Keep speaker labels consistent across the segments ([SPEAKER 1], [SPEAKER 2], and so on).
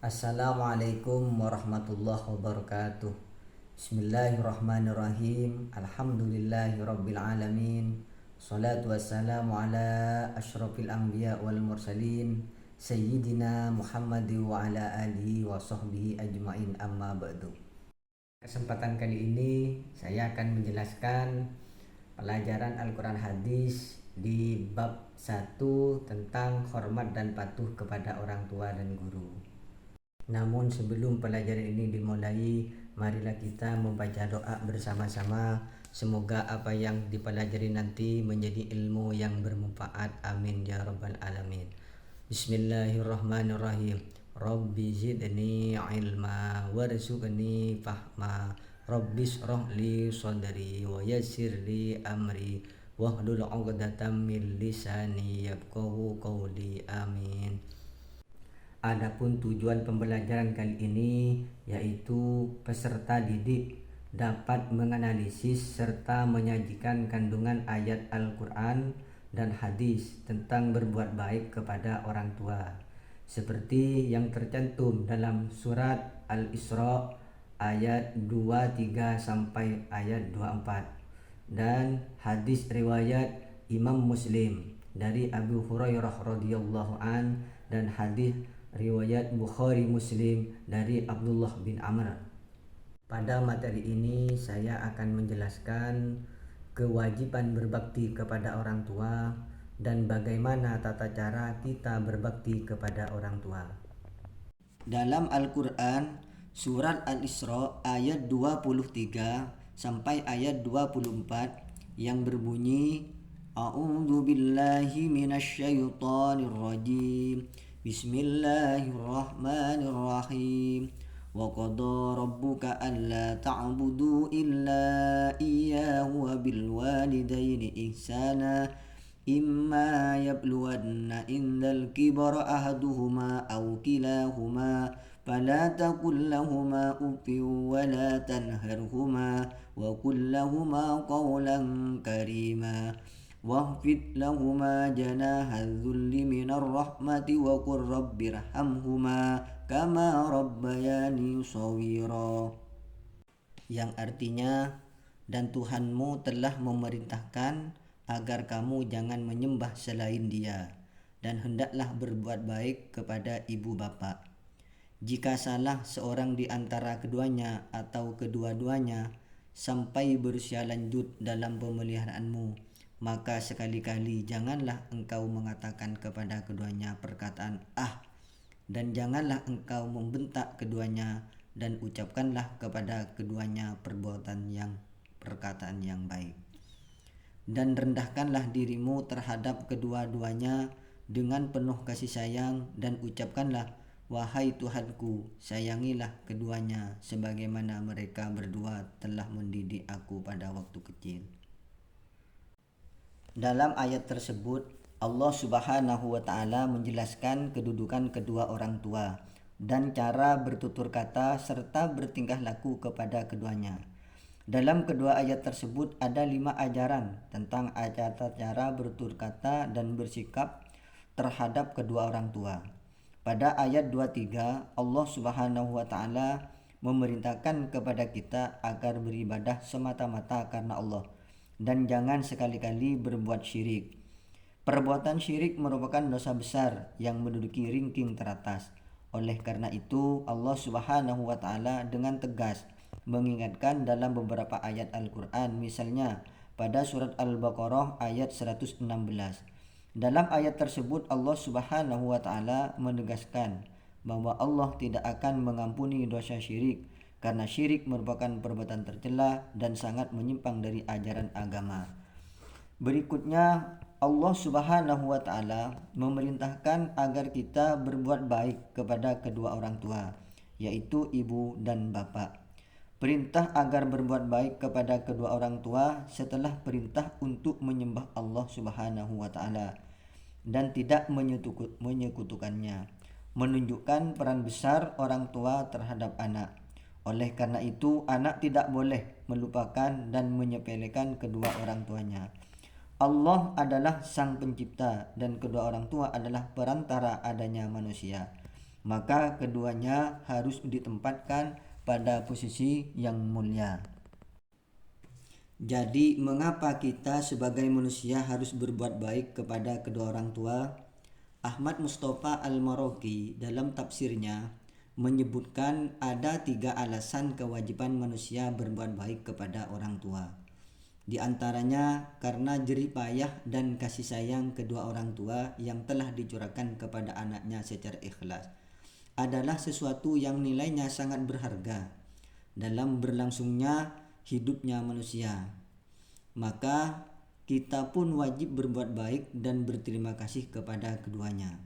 [SPEAKER 1] Assalamualaikum warahmatullahi wabarakatuh. Bismillahirrahmanirrahim. Alhamdulillahi alamin. Salatu wassalamu ala asyrafil anbiya wal mursalin Sayyidina Muhammad wa ala alihi wa sahbihi ajmain, amma ba'du. Kesempatan kali ini saya akan menjelaskan pelajaran Al-Quran Hadis di bab 1 tentang hormat dan patuh kepada orang tua dan guru. Namun sebelum pelajaran ini dimulai, marilah kita membaca doa bersama-sama. Semoga apa yang dipelajari nanti menjadi ilmu yang bermanfaat. Amin ya rabbal alamin. Bismillahirrahmanirrahim. Rabbi zidni ilma warzuqni fahma. Rabbi shrah li sadri wa yassir li amri wahlul 'uqdatam min lisani yafqahu qawli. Amin. Adapun tujuan pembelajaran kali ini yaitu peserta didik dapat menganalisis serta menyajikan kandungan ayat Al-Quran dan hadis tentang berbuat baik kepada orang tua, seperti yang tercantum dalam surat Al-Isra ayat 23 sampai ayat 24 dan hadis riwayat Imam Muslim dari Abu Hurairah radhiyallahu an dan hadis riwayat Bukhari Muslim dari Abdullah bin Amr. Pada materi ini saya akan menjelaskan kewajiban berbakti kepada orang tua dan bagaimana tata cara kita berbakti kepada orang tua. Dalam Al-Quran, surat Al-Isra ayat 23 sampai ayat 24 yang berbunyi, A'udzu billahi minasyaitonir rajim. Bismillahirrahmanirrahim. Wa qada rabbuka alla ta'budu illa iyyahu wa bil walidaini ihsana imma yablughanna indal kibara ahaduhuma aw kilahuma fala taqul lahumā uffin wa la tanharhumā wa qul lahumā qawlan karīmā واخفض لهما جناح الذل من الرحمة وقل رب ارحمهما كما ربياني صغيرا, yang artinya, dan Tuhanmu telah memerintahkan agar kamu jangan menyembah selain Dia, dan hendaklah berbuat baik kepada ibu bapa. Jika salah seorang di antara keduanya atau kedua-duanya sampai berusia lanjut dalam pemeliharaanmu, maka sekali-kali janganlah engkau mengatakan kepada keduanya perkataan dan janganlah engkau membentak keduanya, dan ucapkanlah kepada keduanya perkataan yang baik. Dan rendahkanlah dirimu terhadap kedua-duanya dengan penuh kasih sayang, dan ucapkanlah, wahai Tuhanku, sayangilah keduanya sebagaimana mereka berdua telah mendidik aku pada waktu kecil. Dalam ayat tersebut, Allah Subhanahu wa Ta'ala menjelaskan kedudukan kedua orang tua dan cara bertutur kata serta bertingkah laku kepada keduanya. Dalam kedua ayat tersebut ada 5 ajaran tentang cara bertutur kata dan bersikap terhadap kedua orang tua. Pada ayat 23, Allah Subhanahu wa Ta'ala memerintahkan kepada kita agar beribadah semata-mata karena Allah dan jangan sekali-kali berbuat syirik. Perbuatan syirik merupakan dosa besar yang menduduki ranking teratas. Oleh karena itu, Allah Subhanahu wa Ta'ala dengan tegas mengingatkan dalam beberapa ayat Al-Quran, misalnya pada surat Al-Baqarah ayat 116. Dalam ayat tersebut Allah Subhanahu wa Ta'ala menegaskan bahwa Allah tidak akan mengampuni dosa syirik, karena syirik merupakan perbuatan tercela dan sangat menyimpang dari ajaran agama. Berikutnya, Allah Subhanahu wa Ta'ala memerintahkan agar kita berbuat baik kepada kedua orang tua, yaitu ibu dan bapak. Perintah agar berbuat baik kepada kedua orang tua setelah perintah untuk menyembah Allah Subhanahu wa Ta'ala dan tidak menyekutukannya, menunjukkan peran besar orang tua terhadap anak. Oleh karena itu, anak tidak boleh melupakan dan menyepelekan kedua orang tuanya. Allah adalah sang pencipta dan kedua orang tua adalah perantara adanya manusia. maka keduanya harus ditempatkan pada posisi yang mulia. Jadi mengapa kita sebagai manusia harus berbuat baik kepada kedua orang tua? Ahmad Mustafa Al-Maraghi dalam tafsirnya menyebutkan ada 3 alasan kewajiban manusia berbuat baik kepada orang tua. Di antaranya karena jerih payah dan kasih sayang kedua orang tua yang telah dicurahkan kepada anaknya secara ikhlas adalah sesuatu yang nilainya sangat berharga dalam berlangsungnya hidupnya manusia. Maka kita pun wajib berbuat baik dan berterima kasih kepada keduanya.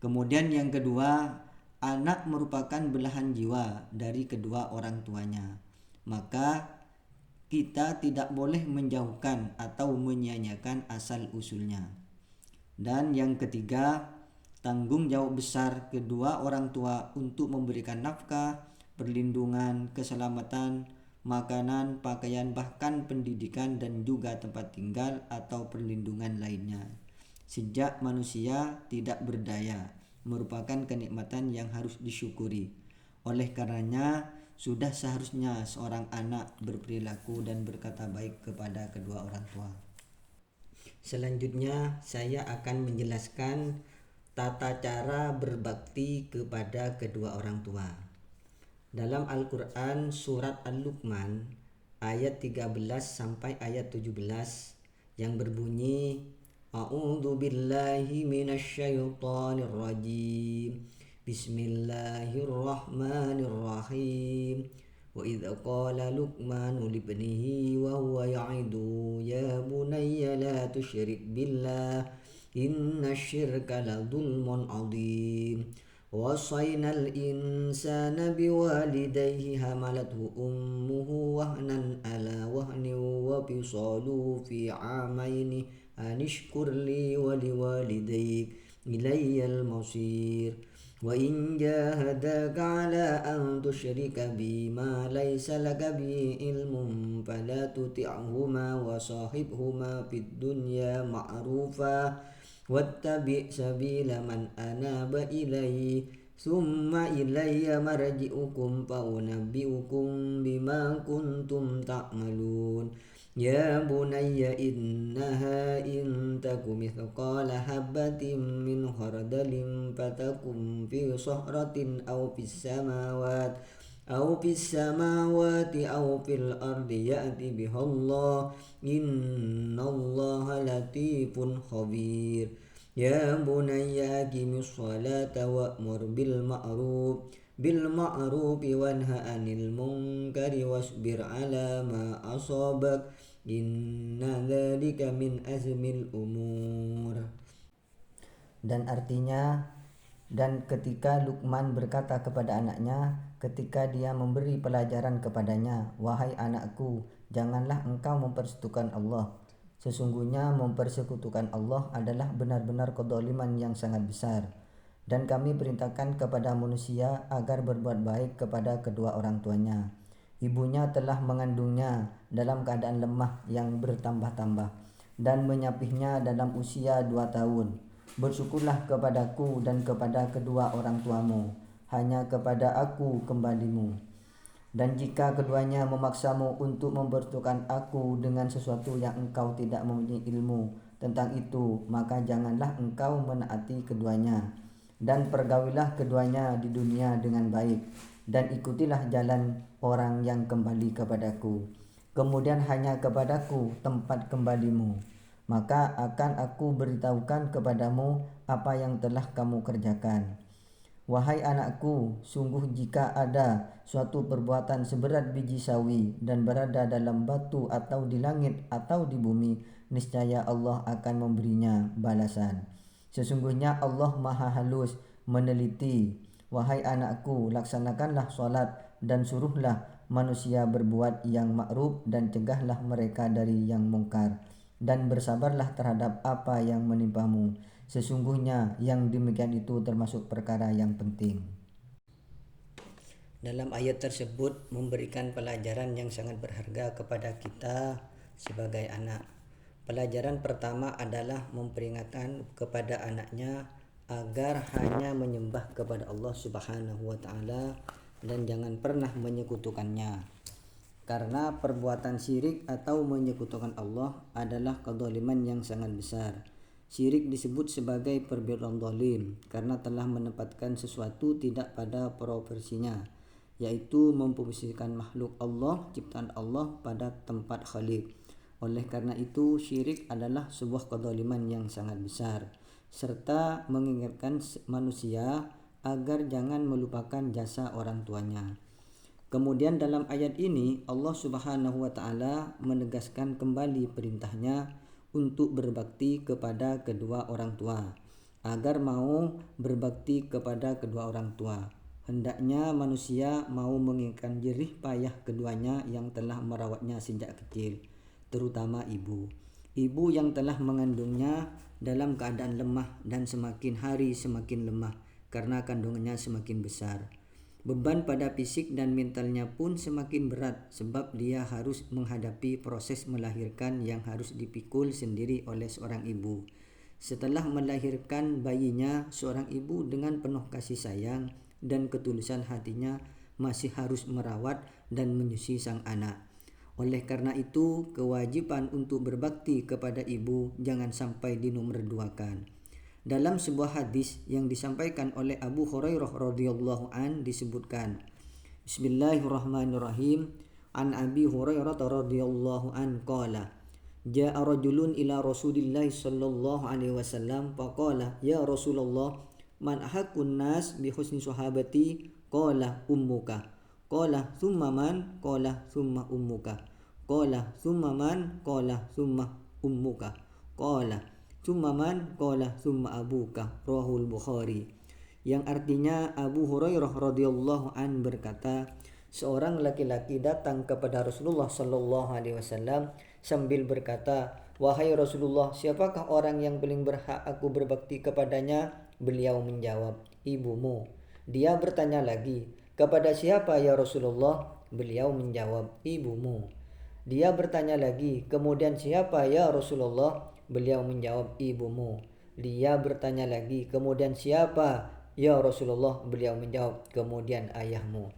[SPEAKER 1] Kemudian yang kedua, anak merupakan belahan jiwa dari kedua orang tuanya. Maka kita tidak boleh menjauhkan atau menyia-nyiakan asal usulnya. Dan yang ketiga, tanggung jawab besar kedua orang tua untuk memberikan nafkah, perlindungan, keselamatan, makanan, pakaian, bahkan pendidikan dan juga tempat tinggal atau perlindungan lainnya. Sejak manusia tidak berdaya, merupakan kenikmatan yang harus disyukuri. Oleh karenanya, sudah seharusnya seorang anak berperilaku dan berkata baik kepada kedua orang tua. Selanjutnya, saya akan menjelaskan tata cara berbakti kepada kedua orang tua. Dalam Al-Quran surat Al-Luqman ayat 13 sampai ayat 17 yang berbunyi, A'udzu billahi minasyaitonir rajim. Bismillahirrahmanirrahim. Wa idza qala Luqmanu libnihi wa huwa ya'idu ya bunayya la tusyrik billah innasyirka la dzulmun 'adzim. وَوَصَّيْنَا الْإِنسَانَ بِوَالِدَيْهِ حَمَلَتْهُ أُمُّهُ وَهْنًا عَلَى وَهْنٍ وَفِصَالُهُ فِي عَامَيْنِ أَنِ اشْكُرْ لِي وَلِوَالِدَيْكَ إِلَيَّ الْمَصِيرُ وَإِنْ جَاهَدَاكَ عَلَى أَنْ تُشْرِكَ بِي مَا لَيْسَ لَكَ بِهِ عِلْمٌ فَلَا تُطِعْهُمَا وَصَاحِبْهُمَا فِي الدُّنْيَا مَعْرُوفًا وَاتَّبِعْ سَبِيلَ مَنْ أَنَابَ إِلَيَّ ثُمَّ إِلَيَّ مَرْجِعُكُمْ فَأُنَبِّئُكُمْ بِمَا كُنْتُمْ تَعْمَلُونَ يَا بُنَيَّ إِنَّهَا إِنْ تَكُ مِثْقَالَ حَبَّةٍ مِّنْ خَرْدَلٍ فَتَكُنْ فِي صَخْرَةٍ أو في السماوات أو في الأرض يأت بها الله إن الله لطيف خبير يا بني أقم الصلاة وأمر بالمعروف وانه عن المنكر واصبر على ما أصابك إن ذلك من أزم الأمور. Dan artinya, dan ketika Luqman berkata kepada anaknya ketika dia memberi pelajaran kepadanya, wahai anakku, janganlah engkau mempersekutukan Allah. Sesungguhnya mempersekutukan Allah adalah benar-benar kezaliman yang sangat besar. Dan kami perintahkan kepada manusia agar berbuat baik kepada kedua orang tuanya. Ibunya telah mengandungnya dalam keadaan lemah yang bertambah-tambah dan menyapihnya dalam usia 2 tahun. Bersyukurlah kepadaku dan kepada kedua orang tuamu, hanya kepada aku kembalimu. Dan jika keduanya memaksamu untuk mempersekutukan aku dengan sesuatu yang engkau tidak mempunyai ilmu tentang itu, maka janganlah engkau menaati keduanya. Dan pergaulilah keduanya di dunia dengan baik, dan ikutilah jalan orang yang kembali kepadaku. Kemudian hanya kepadaku tempat kembalimu. Maka akan aku beritahukan kepadamu apa yang telah kamu kerjakan. Wahai anakku, sungguh jika ada suatu perbuatan seberat biji sawi dan berada dalam batu atau di langit atau di bumi, niscaya Allah akan memberinya balasan. Sesungguhnya Allah Maha Halus, meneliti. Wahai anakku, laksanakanlah salat dan suruhlah manusia berbuat yang ma'ruf dan cegahlah mereka dari yang mungkar. Dan bersabarlah terhadap apa yang menimpamu. Sesungguhnya yang demikian itu termasuk perkara yang penting. Dalam ayat tersebut memberikan pelajaran yang sangat berharga kepada kita sebagai anak. Pelajaran pertama adalah memperingatkan kepada anaknya agar hanya menyembah kepada Allah Subhanahu wa taala dan jangan pernah menyekutukannya. Karena perbuatan syirik atau menyekutukan Allah adalah kezaliman yang sangat besar. Syirik disebut sebagai perbuatan zalim karena telah menempatkan sesuatu tidak pada proporsinya, yaitu memposisikan makhluk Allah, ciptaan Allah pada tempat khalik. Oleh karena itu, syirik adalah sebuah kezaliman yang sangat besar, serta mengingatkan manusia agar jangan melupakan jasa orang tuanya. Kemudian dalam ayat ini Allah Subhanahu wa taala menegaskan kembali perintahnya untuk berbakti kepada kedua orang tua. Agar mau berbakti kepada kedua orang tua, hendaknya manusia mau mengingatkan jerih payah keduanya yang telah merawatnya sejak kecil, terutama ibu. Ibu yang telah mengandungnya dalam keadaan lemah dan semakin hari semakin lemah karena kandungannya semakin besar. Beban pada fisik dan mentalnya pun semakin berat sebab dia harus menghadapi proses melahirkan yang harus dipikul sendiri oleh seorang ibu. Setelah melahirkan bayinya, seorang ibu dengan penuh kasih sayang dan ketulusan hatinya masih harus merawat dan menyusui sang anak. Oleh karena itu, kewajiban untuk berbakti kepada ibu jangan sampai dinomorduakan. Dalam sebuah hadis yang disampaikan oleh Abu Hurairah radhiyallahu an disebutkan, Bismillahirrahmanirrahim. An Abi Hurairah radhiyallahu an qala, Ja'a rajulun ila Rasulillah sallallahu alaihi wasallam faqala ya Rasulullah man ahaqqun nas bi husni sahabati qala ummuka qala thumma man qala thumma ummuka qala thumma man qala thumma ummuka qala thumma man qala thumma abuka rawahul Bukhari. Yang artinya Abu Hurairah radhiyallahu an berkata, seorang laki-laki datang kepada Rasulullah sallallahu alaihi wasallam sambil berkata, "Wahai Rasulullah, siapakah orang yang paling berhak aku berbakti kepadanya?" Beliau menjawab, "Ibumu." Dia bertanya lagi, "Kepada siapa ya Rasulullah?" Beliau menjawab, "Ibumu." Dia bertanya lagi, "Kemudian siapa ya Rasulullah?" Beliau menjawab, "Ibumu." Dia bertanya lagi, "Kemudian siapa ya Rasulullah?" Beliau menjawab, "Kemudian ayahmu."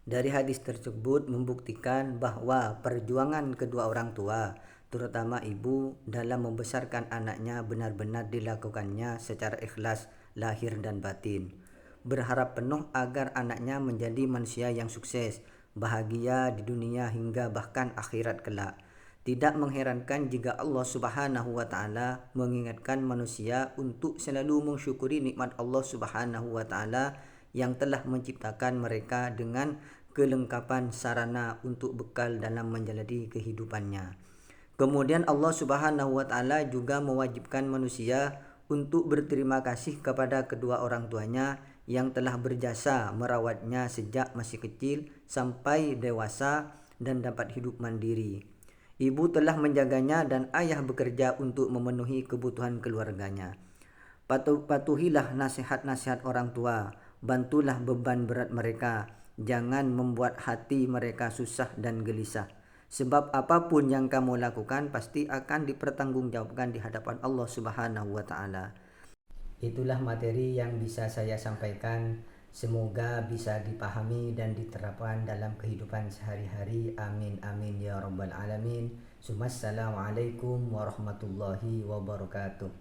[SPEAKER 1] Dari hadis tersebut membuktikan bahwa perjuangan kedua orang tua, terutama ibu, dalam membesarkan anaknya benar-benar dilakukannya secara ikhlas lahir dan batin. Berharap penuh agar anaknya menjadi manusia yang sukses, bahagia di dunia hingga bahkan akhirat kelak. Tidak mengherankan jika Allah Subhanahu wa taala mengingatkan manusia untuk selalu mensyukuri nikmat Allah Subhanahu wa taala yang telah menciptakan mereka dengan kelengkapan sarana untuk bekal dalam menjalani kehidupannya. Kemudian Allah Subhanahu wa taala juga mewajibkan manusia untuk berterima kasih kepada kedua orang tuanya yang telah berjasa merawatnya sejak masih kecil sampai dewasa dan dapat hidup mandiri. Ibu telah menjaganya dan ayah bekerja untuk memenuhi kebutuhan keluarganya. Patuhilah nasihat-nasihat orang tua, bantulah beban berat mereka, jangan membuat hati mereka susah dan gelisah. Sebab apapun yang kamu lakukan pasti akan dipertanggungjawabkan di hadapan Allah Subhanahu wa taala. Itulah materi yang bisa saya sampaikan. Semoga bisa dipahami dan diterapkan dalam kehidupan sehari-hari. Amin amin ya rabbal alamin. Assalamualaikum warahmatullahi wabarakatuh.